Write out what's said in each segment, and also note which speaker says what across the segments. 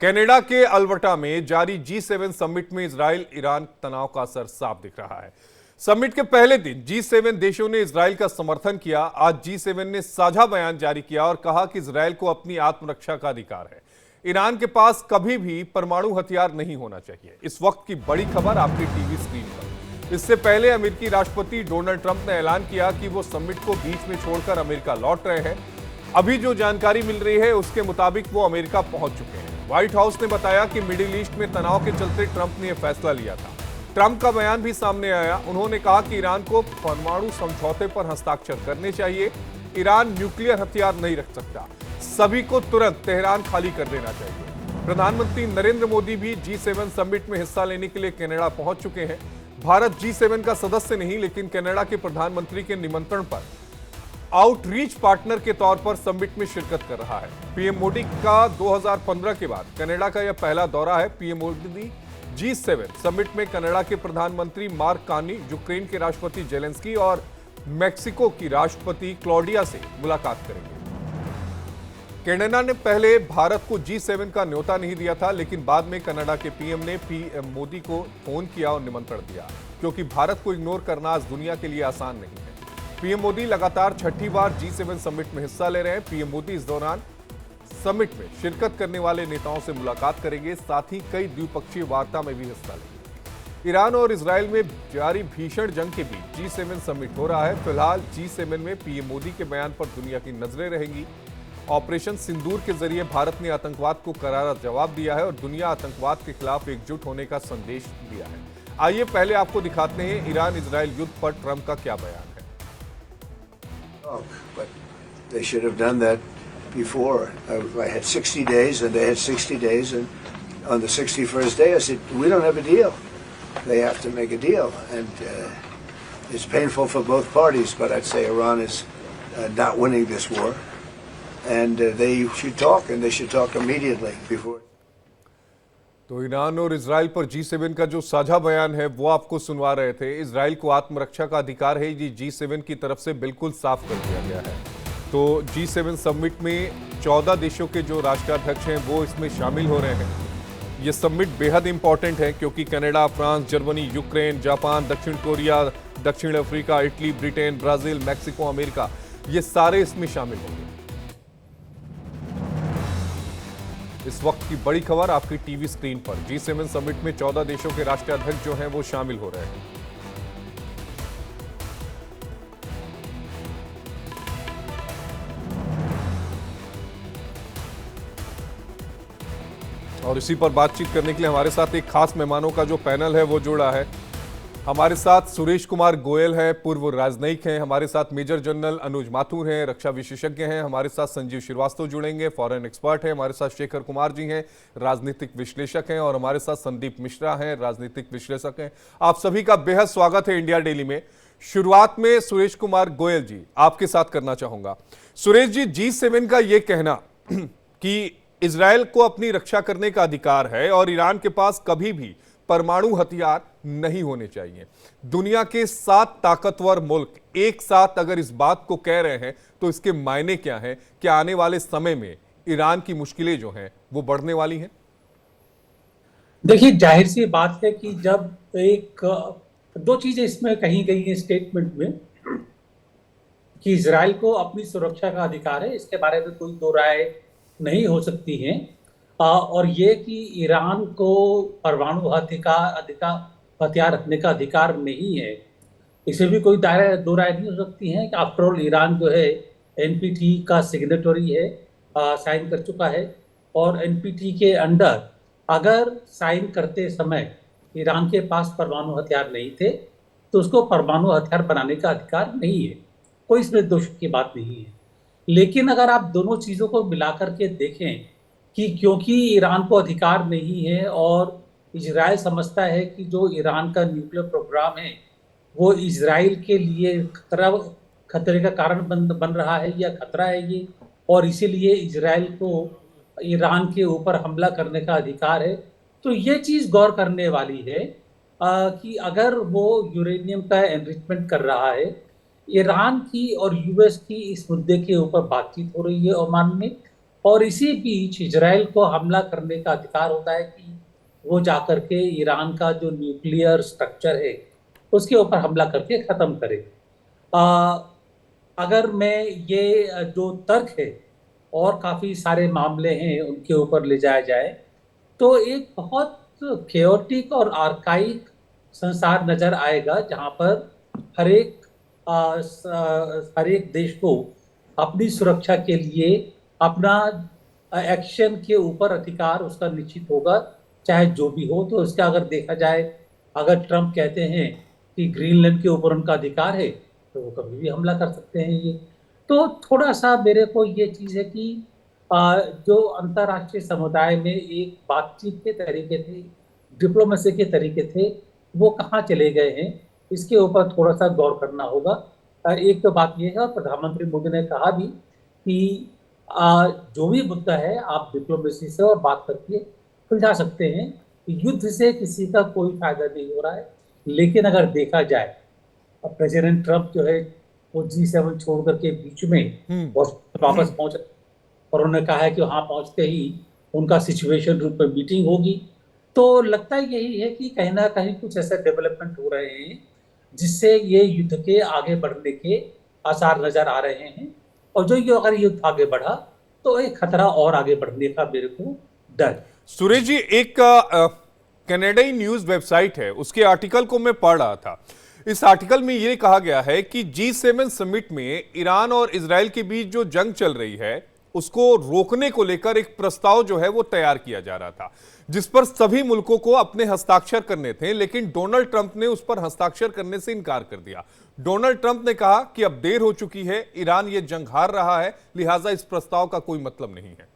Speaker 1: Canada के Alberta में जारी G7 समिट में इजराइल ईरान तनाव का असर साफ दिख रहा है। समिट के पहले दिन G7 देशों ने इजराइल का समर्थन किया। आज G7 ने साझा बयान जारी किया और कहा कि इजराइल को अपनी आत्मरक्षा का अधिकार है। ईरान के पास कभी भी परमाणु हथियार नहीं होना चाहिए। इस वक्त की बड़ी खबर आपकी टीवी स्क्रीन पर। इससे पहले अमेरिकी राष्ट्रपति डोनाल्ड ट्रंप ने ऐलान किया कि वो समिट को बीच में छोड़कर अमेरिका लौट रहे हैं। अभी जो जानकारी मिल रही है उसके मुताबिक वो अमेरिका पहुंच चुके हैं। व्हाइट हाउस ने बताया कि मिडिल ईस्ट में तनाव के चलते ट्रंप ने यह फैसला लिया था। ट्रंप का बयान भी सामने आया। उन्होंने कहा कि ईरान को परमाणु समझौते पर हस्ताक्षर करने चाहिए। ईरान न्यूक्लियर हथियार नहीं रख सकता। सभी को तुरंत तेहरान खाली कर देना चाहिए। प्रधानमंत्री नरेंद्र मोदी भी G7 समिट में हिस्सा लेने के लिए कनाडा पहुंच चुके हैं। भारत G7 का सदस्य नहीं, लेकिन कनाडा के प्रधानमंत्री के निमंत्रण पर आउटरीच पार्टनर के तौर पर समिट में शिरकत कर रहा है। पीएम मोदी का 2015 के बाद कनाडा का यह पहला दौरा है। पीएम मोदी G7 समिट में कनाडा के प्रधानमंत्री मार्क कार्नी, यूक्रेन के राष्ट्रपति जेलेंस्की और मैक्सिको की राष्ट्रपति क्लॉडिया से मुलाकात करेंगे। कनाडा ने पहले भारत को G7 का न्योता नहीं दिया था, लेकिन बाद में कनाडा के पीएम ने पीएम मोदी को फोन किया और निमंत्रण दिया, क्योंकि भारत को इग्नोर करना आज दुनिया के लिए आसान नहीं है। पीएम मोदी लगातार छठी बार G7 समिट में हिस्सा ले रहे हैं। पीएम मोदी इस दौरान समिट में शिरकत करने वाले नेताओं से मुलाकात करेंगे, साथ ही कई द्विपक्षीय वार्ता में भी हिस्सा लेंगे। ईरान और इजराइल में जारी भीषण जंग के बीच G7 समिट हो रहा है। फिलहाल G7 में पीएम मोदी के बयान पर दुनिया की नजरें रहेंगी। ऑपरेशन सिंदूर के जरिए भारत ने आतंकवाद को करारा जवाब दिया है और दुनिया आतंकवाद के खिलाफ एकजुट होने का संदेश दिया है। आइए पहले आपको दिखाते हैं ईरान इजराइल युद्ध पर ट्रंप का क्या बयान है।
Speaker 2: But they should have done that before. I had 60 days and they had 60 days, and on the 61st day I said, we don't have a deal. They have to make a deal, and it's painful for both parties, but I'd say Iran is not winning this war, and they should talk, and they should talk immediately before.
Speaker 1: तो Iran और Israel पर G7 का जो साझा बयान है वो आपको सुनवा रहे थे। इजराइल को आत्मरक्षा का अधिकार है, ये G7 की तरफ से बिल्कुल साफ कर दिया गया है। तो G7 समिट में 14 देशों के जो राष्ट्राध्यक्ष हैं वो इसमें शामिल हो रहे हैं। ये समिट बेहद इंपॉर्टेंट है, क्योंकि Canada, France, Germany, Ukraine, Japan, दक्षिण कोरिया, दक्षिण Africa, Italy, Britain, Brazil, Mexico, America, ये सारे इसमें शामिल होंगे। इस वक्त की बड़ी खबर आपकी टीवी स्क्रीन पर। G7 समिट में 14 देशों के राष्ट्राध्यक्ष जो हैं वो शामिल हो रहे हैं। और इसी पर बातचीत करने के लिए हमारे साथ एक खास मेहमानों का जो पैनल है वो जुड़ा है। हमारे साथ सुरेश कुमार गोयल हैं, पूर्व राजनयिक हैं। हमारे साथ मेजर जनरल अनुज माथुर हैं, रक्षा विशेषज्ञ हैं। हमारे साथ संजीव श्रीवास्तव जुड़ेंगे, फॉरेन एक्सपर्ट हैं। हमारे साथ शेखर कुमार जी हैं, राजनीतिक विश्लेषक हैं। और हमारे साथ संदीप मिश्रा हैं, राजनीतिक विश्लेषक हैं। आप सभी का बेहद स्वागत है इंडिया डेली में। शुरुआत में सुरेश कुमार गोयल जी आपके साथ करना चाहूंगा। सुरेश जी, G7 का ये कहना कि इजराइल को अपनी रक्षा करने का अधिकार है और ईरान के पास कभी भी परमाणु हथियार नहीं होने चाहिए। दुनिया के 7 ताकतवर मुल्क एक साथ अगर इस बात को कह रहे हैं तो इसके मायने क्या हैं? क्या आने वाले समय में ईरान की मुश्किलें जो हैं वो बढ़ने वाली हैं?
Speaker 3: देखिए, जाहिर सी बात है कि जब दो चीजें इसमें कही गई है स्टेटमेंट में कि इजराइल को अपनी सुरक्षा का अधिकार है, इसके बारे में कोई दो राय नहीं हो सकती है। और ये कि ईरान को परमाणु हथियार रखने का अधिकार नहीं है, इसे भी कोई दो राय नहीं हो सकती है। आफ्टर ऑल ईरान जो है NPT का सिग्नेटरी है, साइन कर चुका है। और NPT के अंडर अगर साइन करते समय ईरान के पास परमाणु हथियार नहीं थे तो उसको परमाणु हथियार बनाने का अधिकार नहीं है। कोई इसमें दोष की बात नहीं है। लेकिन अगर आप दोनों चीज़ों को मिलाकर के देखें कि क्योंकि ईरान को अधिकार नहीं है और इजराइल समझता है कि जो ईरान का न्यूक्लियर प्रोग्राम है वो इजराइल के लिए खतरे का कारण बन रहा है या खतरा है ये, और इसीलिए इजराइल को ईरान के ऊपर हमला करने का अधिकार है, तो ये चीज़ गौर करने वाली है कि अगर वो यूरेनियम का एनरिचमेंट कर रहा है, ईरान की और यूएस की इस मुद्दे के ऊपर बातचीत हो रही है ओमान में, और इसी बीच इजराइल को हमला करने का अधिकार होता है कि वो जाकर के ईरान का जो न्यूक्लियर स्ट्रक्चर है उसके ऊपर हमला करके खत्म करे। आ, अगर मैं ये जो तर्क है और काफी सारे मामले हैं उनके ऊपर ले जाया जाए तो एक बहुत केओटिक और आर्काइक संसार नजर आएगा जहां पर हर एक हर एक देश को अपनी सुरक्षा के लिए अपना एक्शन के ऊपर अधिकार उसका निश्चित होगा, चाहे जो भी हो। तो इसका अगर देखा जाए, अगर ट्रम्प कहते हैं कि ग्रीनलैंड के ऊपर उनका अधिकार है तो वो कभी भी हमला कर सकते हैं। ये तो थोड़ा सा मेरे को ये चीज़ है कि जो अंतर्राष्ट्रीय समुदाय में एक बातचीत के तरीके थे, डिप्लोमेसी के तरीके थे, वो कहाँ चले गए हैं, इसके ऊपर थोड़ा सा गौर करना होगा। एक तो बात ये है, और प्रधानमंत्री मोदी ने कहा भी कि जो भी मुद्दा है आप डिप्लोमेसी से और बात करके सुलझा सकते हैं। युद्ध से किसी का कोई फायदा नहीं हो रहा है। लेकिन अगर देखा जाए, अब प्रेसिडेंट ट्रम्प जो है वो G7 छोड़ करके बीच में वापस पहुंच, और उन्होंने कहा है कि वहां पहुंचते ही उनका सिचुएशन रूम में मीटिंग होगी। तो लगता यही है कि कहीं ना कहीं कुछ ऐसे डेवलपमेंट हो रहे हैं जिससे ये युद्ध के आगे बढ़ने के आसार नजर आ रहे हैं। और जो ये अगर युद्ध आगे बढ़ा तो एक खतरा और आगे बढ़ने का मेरे को डर।
Speaker 1: सुरेश जी, एक कनाडाई न्यूज वेबसाइट है, उसके आर्टिकल को मैं पढ़ रहा था। इस आर्टिकल में यह कहा गया है कि G7 समिट में ईरान और इजराइल के बीच जो जंग चल रही है उसको रोकने को लेकर एक प्रस्ताव जो है वो तैयार किया जा रहा था, जिस पर सभी मुल्कों को अपने हस्ताक्षर करने थे। लेकिन डोनाल्ड ट्रंप ने उस पर हस्ताक्षर करने से इनकार कर दिया। डोनाल्ड ट्रंप ने कहा कि अब देर हो चुकी है, ईरान ये जंग हार रहा है, लिहाजा इस प्रस्ताव का कोई मतलब नहीं है।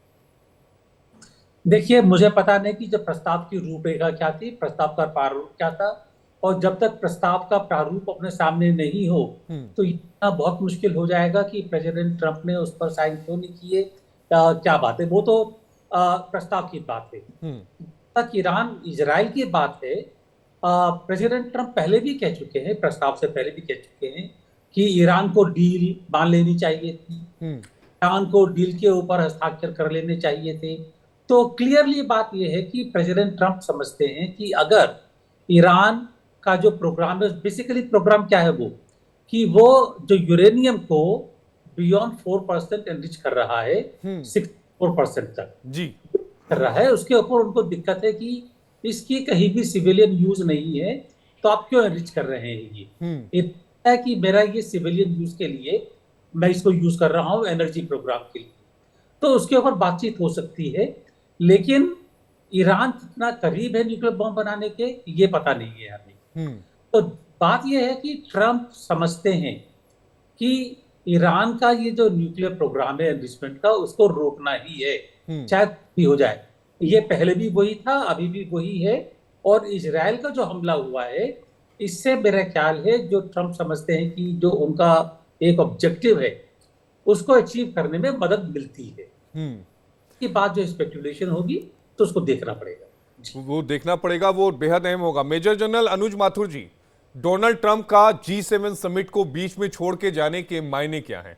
Speaker 3: देखिए, मुझे पता नहीं कि जब प्रस्ताव की रूपरेखा क्या थी, प्रस्ताव का प्रारूप क्या था, और जब तक प्रस्ताव का प्रारूप अपने सामने नहीं हो तो इतना बहुत मुश्किल हो जाएगा कि प्रेसिडेंट ट्रंप ने उस पर साइन क्यों नहीं किए, क्या बात है। वो तो प्रस्ताव की बात है। तक ईरान इजराइल की बात है, प्रेसिडेंट ट्रंप पहले भी कह चुके हैं, प्रस्ताव से पहले भी कह चुके हैं कि ईरान को डील मान लेनी चाहिए थी, ईरान को डील के ऊपर हस्ताक्षर कर लेने चाहिए थे। तो क्लियरली बात यह है कि प्रेसिडेंट ट्रंप समझते हैं कि अगर ईरान का जो प्रोग्राम है, बेसिकली प्रोग्राम क्या है वो, कि वो जो यूरेनियम को बियॉन्ड 4% एनरिच कर रहा है, 64% तक
Speaker 1: जी
Speaker 3: कर रहा है, उसके ऊपर उनको दिक्कत है कि इसकी कहीं भी सिविलियन यूज नहीं है, तो आप क्यों एनरिच कर रहे हैं। ये है कि मेरा ये सिविलियन यूज के लिए मैं इसको यूज कर रहा हूँ, एनर्जी प्रोग्राम के लिए। तो उसके ऊपर बातचीत हो सकती है, लेकिन ईरान कितना करीब है न्यूक्लियर बम बनाने के ये पता नहीं है हमें। तो बात यह है कि ट्रंप समझते हैं कि ईरान का ये जो न्यूक्लियर प्रोग्राम है एनरिचमेंट का, उसको रोकना ही है, चाहे भी हो जाए। ये पहले भी वही था, अभी भी वही है। और इजराइल का जो हमला हुआ है, इससे मेरा ख्याल है जो ट्रंप समझते हैं कि जो उनका एक ऑब्जेक्टिव है उसको अचीव करने में मदद मिलती है। की बात जो स्पेकुलेशन होगी तो उसको देखना पड़ेगा,
Speaker 1: वो देखना पड़ेगा, वो बेहद अहम होगा। मेजर जनरल अनुज माथुर जी, डोनाल्ड ट्रंप का G7 समिट को बीच में छोड़ के जाने के मायने क्या हैं?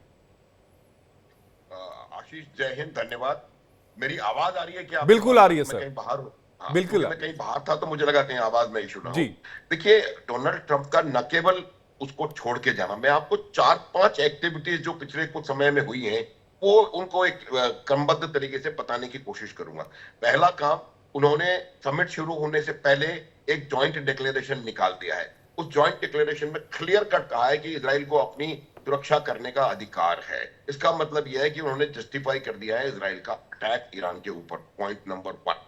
Speaker 4: आशीष, जय हिंद, धन्यवाद। मेरी आवाज आ रही है क्या?
Speaker 1: बिल्कुल आ रही है सर।
Speaker 4: कहीं बाहर हूँ।
Speaker 1: बिल्कुल
Speaker 4: मैं कहीं बाहर था तो मुझे लगा कहीं आवाज में इशू ना हो।
Speaker 1: जी
Speaker 4: देखिए, डोनाल्ड ट्रंप का न केवल उसको छोड़ के जाना, मैं आपको 4-5 एक्टिविटीज जो पिछले कुछ समय में हुई हैं वो उनको एक क्रमबद्ध तरीके से बताने की कोशिश करूंगा। पहला काम, उन्होंने समिट शुरू होने से पहले एक जॉइंट डिक्लेरेशन निकाल दिया है। उस जॉइंट डिक्लेरेशन में क्लियर कट कहा है कि इजराइल को अपनी सुरक्षा करने का अधिकार है। इसका मतलब यह है कि उन्होंने जस्टिफाई कर दिया है इजराइल का अटैक ईरान के ऊपर। Point number 1।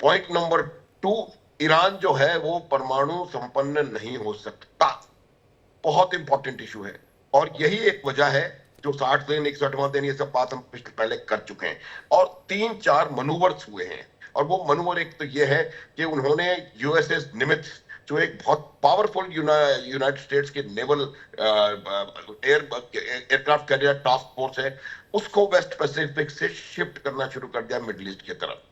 Speaker 4: Point number 2, Iran जो है वो परमाणु संपन्न नहीं हो सकता। बहुत इंपॉर्टेंट इशू है, और यही एक वजह है जो 60 दिन 61वां दिन ये सब बात हम पहले कर चुके हैं, और 3-4 मनूवर्स हुए हैं। और वो मनूवर एक तो ये है कि उन्होंने यूएसएस निमित्त, जो एक बहुत पावरफुल यूनाइटेड स्टेट्स के naval aircraft carrier task force है, उसको वेस्ट पैसिफिक से शिफ्ट करना शुरू कर दिया मिडिल ईस्ट की तरफ।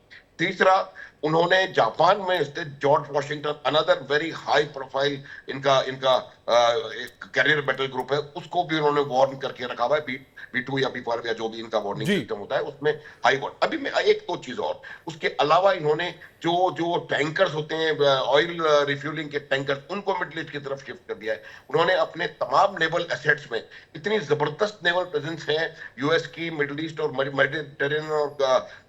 Speaker 4: तीसरा, उन्होंने जापान में स्थित George Washington, another very high profile इनका इनका एक कैरियर बैटल ग्रुप है, उसको भी उन्होंने वार्न करके रखा हुआ है। B2 या B4 या जो भी इनका वार्निंग सिस्टम होता है उसमें हाई वार्न। अभी मैं एक दो चीज और, उसके अलावा इन्होंने जो जो टैंकर्स होते हैं, ऑयल रिफ्यूलिंग के टैंकर्स, उनको मिडिल ईस्ट की तरफ शिफ्ट कर दिया है। उन्होंने अपने तमाम नेवल एसेट्स में इतनी जबरदस्त नेवल प्रेजेंस है यूएस की मिडिल ईस्ट और मेडिटेरेनियन और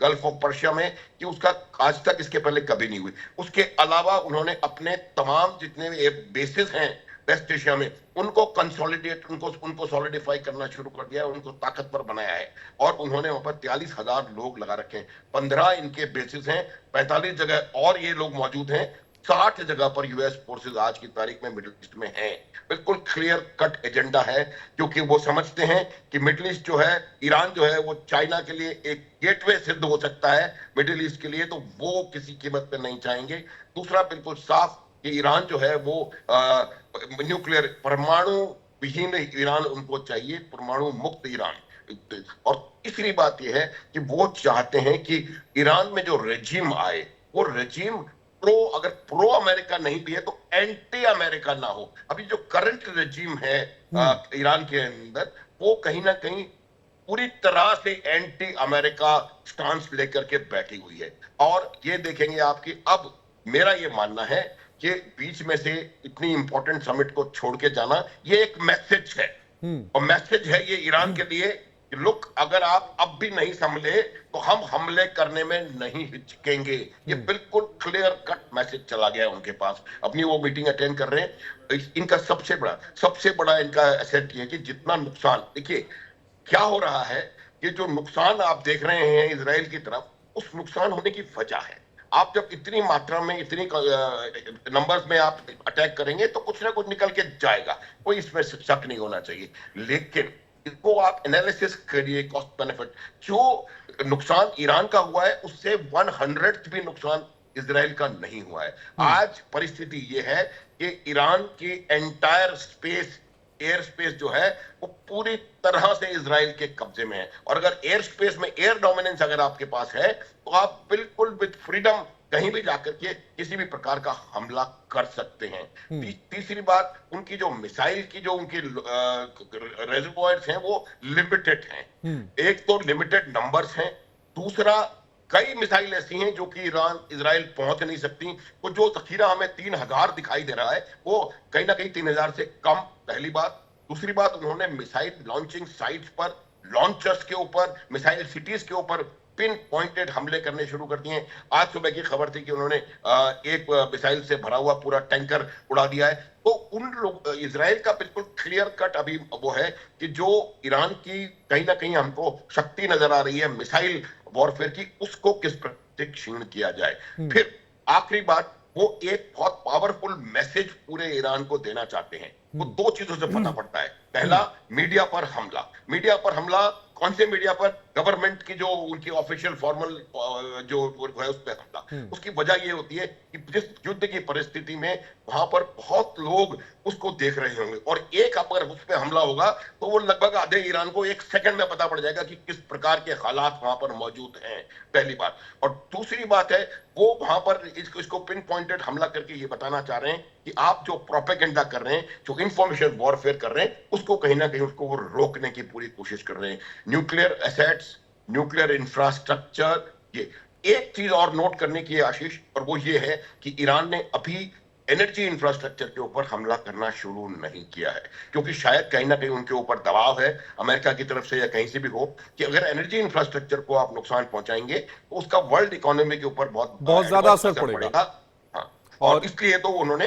Speaker 4: गल्फ ऑफ पर्शिया में, कि उसका आज तक इसके पहले कभी नहीं हुई। उसके अलावा उन्होंने अपने तमाम जितने बेसिस हैं वेस्ट एशिया में, उनको कंसोलिडेट, उनको सॉलिडिफाई करना शुरू कर दिया है, उनको ताकतवर बनाया है। और उन्होंने वहां पर 43,000 लोग लगा रखे हैं। 15 इनके बेसिस हैं, 45 जगह और ये लोग मौजूद हैं, 60 जगह पर यूएस फोर्सेस आज की तारीख में मिडिल ईस्ट में हैं। बिल्कुल क्लियर कट एजेंडा है, क्योंकि वो समझते हैं कि मिडिल ईस्ट जो है, ईरान जो है, वो चाइना के लिए एक गेटवे सिद्ध हो सकता है मिडिल ईस्ट के लिए, तो वो किसी कीमत पर नहीं चाहेंगे। दूसरा, बिल्कुल साफ कि ईरान जो है वो न्यूक्लियर, परमाणु विहीन ईरान उनको चाहिए, परमाणु मुक्त ईरान। और तीसरी बात यह है कि वो चाहते हैं कि ईरान में जो रेजिम आए, वो रेजिम अगर प्रो अमेरिका नहीं भी है तो एंटी अमेरिका ना हो। अभी जो करंट रेजिम है ईरान के अंदर, वो कहीं ना कहीं पूरी तरह से एंटी अमेरिका स्टांस लेकर के बैठी हुई है। और ये देखेंगे आपकी, अब मेरा ये मानना है कि बीच में से इतनी इंपॉर्टेंट समिट को छोड़ के जाना, ये एक मैसेज है। और मैसेज है ये ईरान के लिए कि लुक, अगर आप अब भी नहीं संभले तो हम हमले करने में नहीं हिचकेंगे। ये बिल्कुल क्लियर कट मैसेज चला गया उनके पास। अपनी वो मीटिंग अटेंड कर रहे हैं। इनका सबसे बड़ा इनका एसेट ये है कि जितना नुकसान, देखिए क्या हो रहा है कि जो नुकसान आप देख रहे हैं इजराइल की तरफ, उस नुकसान होने की वजह है, आप जब इतनी मात्रा में, इतनी नंबर्स में आप अटैक करेंगे तो कुछ ना कुछ निकल के जाएगा, कोई इसमें शक नहीं होना चाहिए। लेकिन इसको आप एनालिसिस करिए, कॉस्ट बेनिफिट। जो नुकसान ईरान का हुआ है उससे 100th भी नुकसान इजराइल का नहीं हुआ है। आज परिस्थिति ये है कि ईरान की एंटायर स्पेस, एयर स्पेस जो है, वो पूरी तरह से इजराइल के कब्जे में है। और अगर एयर स्पेस में एयर डोमिनेंस अगर आपके पास है, तो आप बिल्कुल विद फ्रीडम कहीं भी जाकर के किसी भी प्रकार का हमला कर सकते हैं। तीसरी बात, उनकी जो मिसाइल की जो उनकी रेजर्वॉयर्स हैं वो लिमिटेड हैं। एक तो लिमिटेड नंबर्स हैं, दूसरा कई मिसाइल ऐसी हैं जो कि इजराइल पहुंच नहीं सकती। तो जो जखीरा हमें 3000 दिखाई दे रहा है, वो कहीं ना कहीं 3000 से कम, पहली बात। दूसरी बात, उन्होंने मिसाइल लॉन्चिंग साइट्स पर, लॉन्चर्स के ऊपर, मिसाइल सिटीज के ऊपर पिन पॉइंटेड हमले करने शुरू कर दिए। आज सुबह की खबर थी कि उन्होंने एक मिसाइल से भरा हुआ पूरा टैंकर उड़ा दिया है। तो उन लोग, इजराइल का बिल्कुल क्लियर कट अभी वो है कि जो ईरान की कहीं ना कहीं हमको शक्ति नजर आ रही है मिसाइल वॉरफेयर की, उसको किस प्रकार क्षीण किया जाए। फिर आखिरी बात, वो एक बहुत पावरफुल मैसेज पूरे ईरान को देना चाहते हैं। वो दो चीजों से पता पड़ता है। पहला, मीडिया पर हमला। मीडिया पर हमला कौन से मीडिया पर? गवर्नमेंट की जो उनकी ऑफिशियल फॉर्मल जो है उस पर हमला। उसकी वजह ये होती है कि जिस युद्ध की परिस्थिति में वहां पर बहुत लोग उसको देख रहे होंगे, और एक अगर उस पर हमला होगा तो वो लगभग आधे ईरान को एक सेकंड में पता पड़ जाएगा कि किस प्रकार के हालात वहां पर मौजूद हैं, पहली बात। और दूसरी बात है, वो वहां पर इसको पिन पॉइंटेड हमला करके ये बताना चाह रहे हैं कि आप जो प्रोपेगेंडा कर रहे हैं, जो इंफॉर्मेशन वॉरफेयर कर रहे हैं, उसको कहीं ना कहीं उसको वो रोकने की पूरी कोशिश कर रहे हैं। न्यूक्लियर एसेट्स, न्यूक्लियर इंफ्रास्ट्रक्चर, ये एक चीज और नोट करने की है आशीष, और वो ये है कि ईरान ने अभी एनर्जी इंफ्रास्ट्रक्चर के ऊपर हमला करना शुरू नहीं किया है, क्योंकि शायद कहीं ना कहीं उनके ऊपर दबाव है अमेरिका की तरफ से या कहीं से भी हो कि अगर एनर्जी इंफ्रास्ट्रक्चर को आप नुकसान पहुंचाएंगे तो उसका वर्ल्ड इकोनॉमी के ऊपर बहुत
Speaker 1: ज्यादा असर पड़ेगा।
Speaker 4: हाँ, और इसलिए तो उन्होंने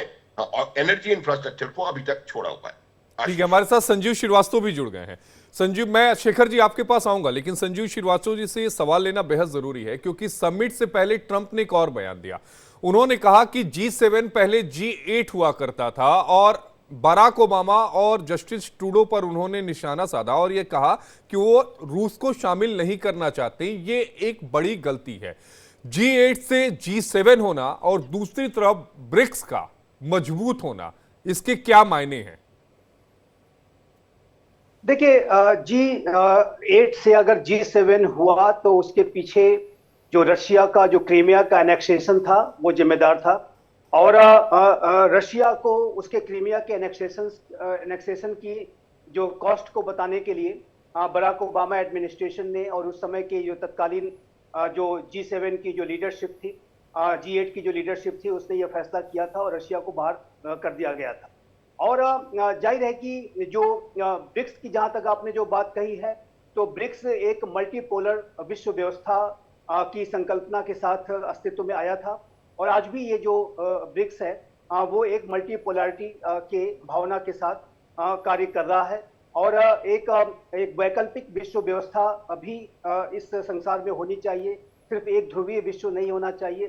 Speaker 4: एनर्जी इंफ्रास्ट्रक्चर को अभी तक छोड़ा हुआ है।
Speaker 1: ठीक है, हमारे साथ संजीव श्रीवास्तव भी जुड़ गए हैं। संजीव, मैं शेखर जी आपके पास आऊंगा, लेकिन संजीव श्रीवास्तव जी से ये सवाल लेना बेहद जरूरी है, क्योंकि समिट से पहले ट्रंप ने एक और बयान दिया। उन्होंने कहा कि G7 पहले G8 हुआ करता था, और बराक ओबामा और जस्टिस ट्रूडो पर उन्होंने निशाना साधा और यह कहा कि वो रूस को शामिल नहीं करना चाहते। ये एक बड़ी गलती है। G8 से G7 होना और दूसरी तरफ ब्रिक्स का मजबूत होना, इसके क्या मायने हैं?
Speaker 5: देखिए, G8 से अगर G7 हुआ तो उसके पीछे जो रशिया का जो क्रीमिया का एनेक्सेशन था वो जिम्मेदार था, और रशिया को उसके क्रीमिया के एनेक्सेशन की जो कॉस्ट को बताने के लिए बराक ओबामा एडमिनिस्ट्रेशन ने और उस समय के जो तत्कालीन जो G7 की जो लीडरशिप थी, G8 की जो लीडरशिप थी, उसने यह फैसला किया था और रशिया को बाहर कर दिया गया था। और जाहिर है कि जो ब्रिक्स की जहां तक आपने जो बात कही है, तो ब्रिक्स एक मल्टीपोलर विश्व व्यवस्था की संकल्पना के साथ अस्तित्व में आया था, और आज भी ये जो ब्रिक्स है वो एक मल्टीपोलरिटी के भावना के साथ कार्य कर रहा है, और एक वैकल्पिक विश्व व्यवस्था भी इस संसार में होनी चाहिए, सिर्फ एक ध्रुवीय विश्व नहीं होना चाहिए।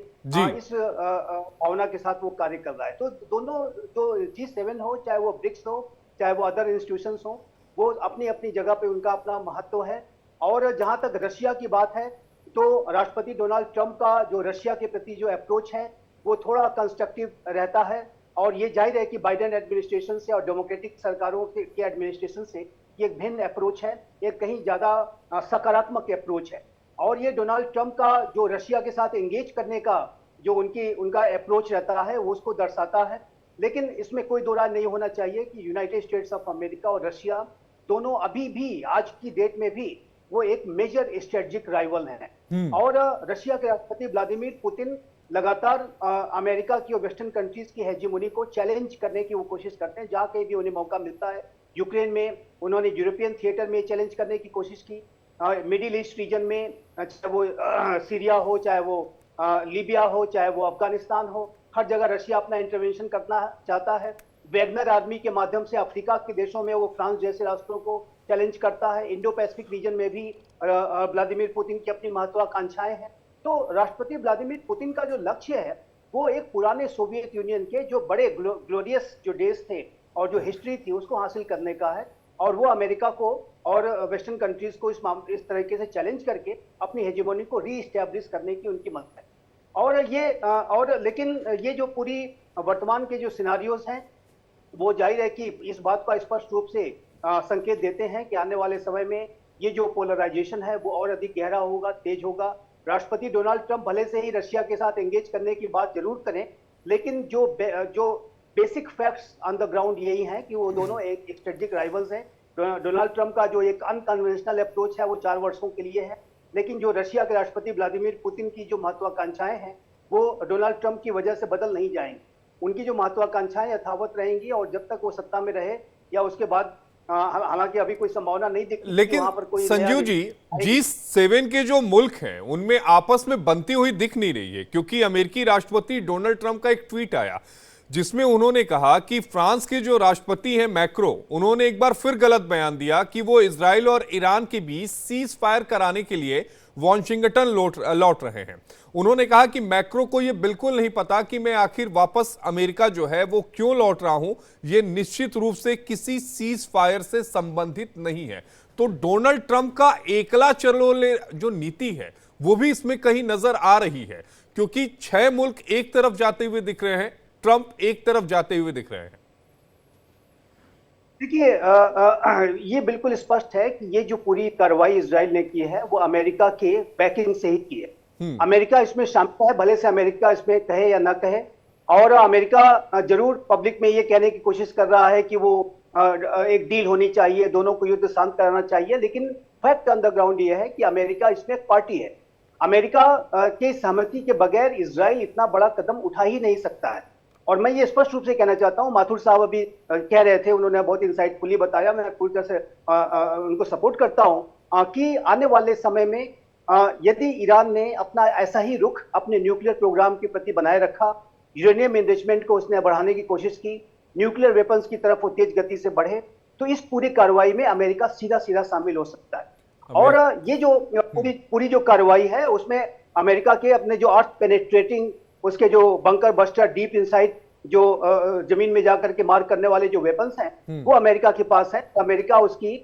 Speaker 5: इस भावना के साथ वो कार्य कर रहा है। तो दोनों जो G7 हो, चाहे वो ब्रिक्स हो, चाहे वो अदर इंस्टीट्यूशंस हो, वो अपनी अपनी जगह पे उनका अपना महत्व है। और जहां तक रशिया की बात है, तो राष्ट्रपति डोनाल्ड ट्रंप का जो रशिया के प्रति जो अप्रोच है वो थोड़ा कंस्ट्रक्टिव रहता है, और ये जाहिर है कि बाइडेन एडमिनिस्ट्रेशन से और डेमोक्रेटिक सरकारों के एडमिनिस्ट्रेशन से ये एक भिन्न अप्रोच है, एक कहीं ज्यादा सकारात्मक अप्रोच है। और ये डोनाल्ड ट्रंप का जो रशिया के साथ एंगेज करने का जो उनका अप्रोच रहता है वो उसको दर्शाता है। लेकिन इसमें कोई दो राय नहीं होना चाहिए कि यूनाइटेड स्टेट्स ऑफ अमेरिका और रशिया दोनों अभी भी आज की डेट में भी वो एक मेजर स्ट्रेटेजिक राइवल हैं। और रशिया के राष्ट्रपति व्लादिमीर पुतिन लगातार अमेरिका की और वेस्टर्न कंट्रीज की हेजीमोनी को चैलेंज करने की वो कोशिश करते हैं, जहां कहीं भी उन्हें मौका मिलता है। यूक्रेन में उन्होंने यूरोपियन थिएटर में चैलेंज करने की कोशिश की, मिडिल ईस्ट रीजन में, चाहे वो सीरिया हो, चाहे वो लीबिया हो, चाहे वो अफगानिस्तान हो, हर जगह रशिया अपना इंटरवेंशन करना चाहता है। वैगनर आर्मी के माध्यम से अफ्रीका के देशों में वो फ्रांस जैसे राष्ट्रों को चैलेंज करता है। इंडो पैसिफिक रीजन में भी व्लादिमीर पुतिन की अपनी महत्वाकांक्षाएं हैं। तो राष्ट्रपति व्लादिमीर पुतिन का जो लक्ष्य है वो एक पुराने सोवियत यूनियन के जो बड़े ग्लोरियस जो डेज थे और जो हिस्ट्री थी उसको हासिल करने का है, और वो अमेरिका को और वेस्टर्न कंट्रीज को इस तरीके से चैलेंज करके अपनी हेजेमोनी को रीइस्टैब्लिश करने की उनकी मत है। लेकिन ये जो पूरी वर्तमान के जो सिनारियोज हैं वो जाहिर है कि इस बात का स्पष्ट रूप से संकेत देते हैं कि आने वाले समय में ये जो पोलराइजेशन है वो और अधिक गहरा होगा, तेज होगा। राष्ट्रपति डोनाल्ड ट्रंप भले से ही रशिया के साथ एंगेज करने की बात जरूर करें, लेकिन जो basic facts on the ground यही हैं कि वो दोनों एक स्ट्रेटेजिक राइवल्स हैं। डोनाल्ड ट्रंप का जो एक अनकन्वेंशनल अप्रोच है वो 4 वर्षों के लिए है, लेकिन जो रशिया के राष्ट्रपति व्लादिमीर पुतिन की जो महत्वाकांक्षाएं हैं वो डोनाल्ड ट्रंप की वजह से बदल नहीं जाएंगी। उनकी जो महत्वाकांक्षाएं यथावत रहेंगी, और जब तक वो सत्ता में रहे या उसके बाद, हालांकि अभी कोई संभावना नहीं दिखती,
Speaker 1: लेकिन
Speaker 5: वहां पर कोई
Speaker 1: संजीव जी, G7 के जो मुल्क हैं उनमें आपस में बनती हुई दिख नहीं रही है, क्योंकि अमेरिकी राष्ट्रपति डोनाल्ड ट्रंप का एक ट्वीट आया जिसमें उन्होंने कहा कि फ्रांस के जो राष्ट्रपति हैं मैक्रो, उन्होंने एक बार फिर गलत बयान दिया कि वो इजराइल और ईरान के बीच सीज फायर कराने के लिए वॉशिंगटन लौट रहे हैं। उन्होंने कहा कि मैक्रो को यह बिल्कुल नहीं पता कि मैं आखिर वापस अमेरिका जो है वो क्यों लौट रहा हूं, यह निश्चित रूप से किसी सीज फायर से संबंधित नहीं है। तो डोनाल्ड ट्रंप का एकला चलो ले जो नीति है वो भी इसमें कहीं नजर आ रही है, क्योंकि 6 मुल्क एक तरफ जाते हुए दिख रहे हैं, ट्रंप एक तरफ जाते हुए दिख रहे हैं।
Speaker 5: देखिए, ये बिल्कुल स्पष्ट है कि ये जो पूरी कार्रवाई इजराइल ने की है वो अमेरिका के बैकिंग से ही की है। अमेरिका इसमें शामिल है, भले से अमेरिका इसमें कहे या ना कहे, और अमेरिका जरूर पब्लिक में ये कहने की कोशिश कर रहा है कि वो एक डील होनी चाहिए, दोनों को युद्ध शांत कराना चाहिए, लेकिन फैक्ट ऑन द ग्राउंड ये है कि अमेरिका इसमें एक पार्टी है। अमेरिका के सहमति के बगैर इजराइल इतना बड़ा कदम उठा ही नहीं सकता है। और मैं ये स्पष्ट रूप से कहना चाहता हूं, माथुर साहब अभी कह रहे थे, उन्होंने बहुत इंसाइटफुली बताया, मैं पूरी तरह से उनको सपोर्ट करता हूं कि आने वाले समय में यदि ईरान ने अपना ऐसा ही रुख अपने न्यूक्लियर प्रोग्राम के प्रति बनाए रखा, यूरेनियम एनरिचमेंट को उसने बढ़ाने की कोशिश की, न्यूक्लियर वेपन्स की तरफ वो तेज गति से बढ़े, तो इस पूरी कार्रवाई में अमेरिका सीधा सीधा शामिल हो सकता है। और ये जो पूरी जो कार्रवाई है उसमें अमेरिका के अपने जो अर्थ पेनेट्रेटिंग, उसके जो बंकर बस्टर, डीप इनसाइड जो जमीन में जाकर के मार करने वाले जो वेपन्स हैं वो अमेरिका के पास है। अमेरिका उसकी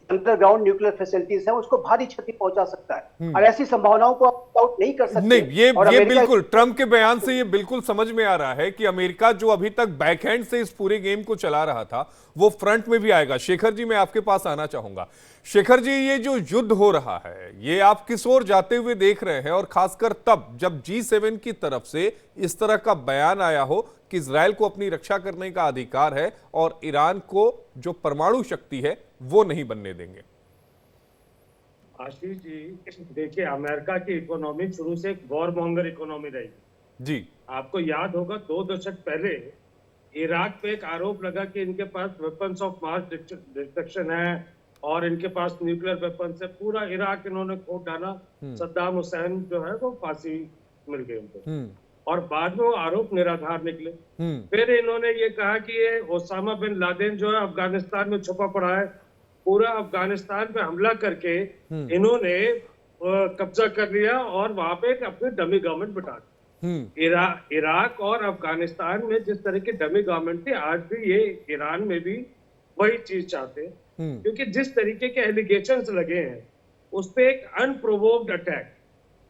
Speaker 5: अंडरग्राउंड न्यूक्लियर फैसिलिटीज हैं उसको भारी क्षति पहुंचा सकता है, और ऐसी संभावनाओं को आप आउट नहीं कर सकते।
Speaker 1: नहीं, ये
Speaker 5: और अमेरिका
Speaker 1: बिल्कुल ट्रंप के बयान से ये बिल्कुल समझ में आ रहा है कि अमेरिका जो अभी तक बैकहैंड से इस पूरे गेम को चला रहा था वो फ्रंट में भी आएगा। शेखर जी, मैं आपके पास आना चाहूंगा। शेखर जी, ये जो युद्ध हो रहा है ये आप किस ओर जाते हुए देख रहे हैं, और खासकर तब जब G7 की तरफ से इस तरह का बयान आया हो कि इजराइल को अपनी रक्षा करने का अधिकार है और ईरान को जो परमाणु शक्ति है वो नहीं बनने देंगे।
Speaker 6: आशीष जी, देखिए अमेरिका की इकोनॉमी शुरू से एक वॉर मॉन्गर इकोनॉमी रही
Speaker 1: जी।
Speaker 6: आपको याद होगा 2 दशक पहले इराक पे एक आरोप लगा कि इनके पास वेपन्स ऑफ मास डिस्ट्रक्शन है और इनके पास न्यूक्लियर वेपन्स है। पूरा इराक इन्होंने खोद डाला। सद्दाम हुसैन जो है वो फांसी मिल गई उनको, और बाद में वो आरोप निराधार निकले। फिर इन्होंने ये कहा कि ये ओसामा बिन लादेन जो है अफगानिस्तान में छुपा पड़ा है, पूरा अफगानिस्तान पे हमला करके इन्होंने कब्जा कर लिया और वहां पे अपनी डमी गवर्नमेंट बिठा दी। इराक और अफगानिस्तान में जिस तरह की डमी गवर्नमेंट थी, आज भी ये ईरान में भी वही चीज चाहते हैं, क्योंकि जिस तरीके के एलिगेशंस लगे हैं उस पे एक अनप्रोवोक्ड अटैक,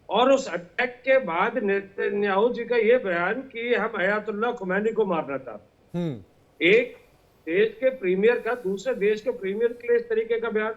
Speaker 6: और उस अटैक के बाद नेतन्याहू जी का ये बयान कि हम अयातुल्लाह खुमैनी को मारना चाहते। एक देश के प्रीमियर का दूसरे देश के प्रीमियर के लिए इस तरीके का बयान,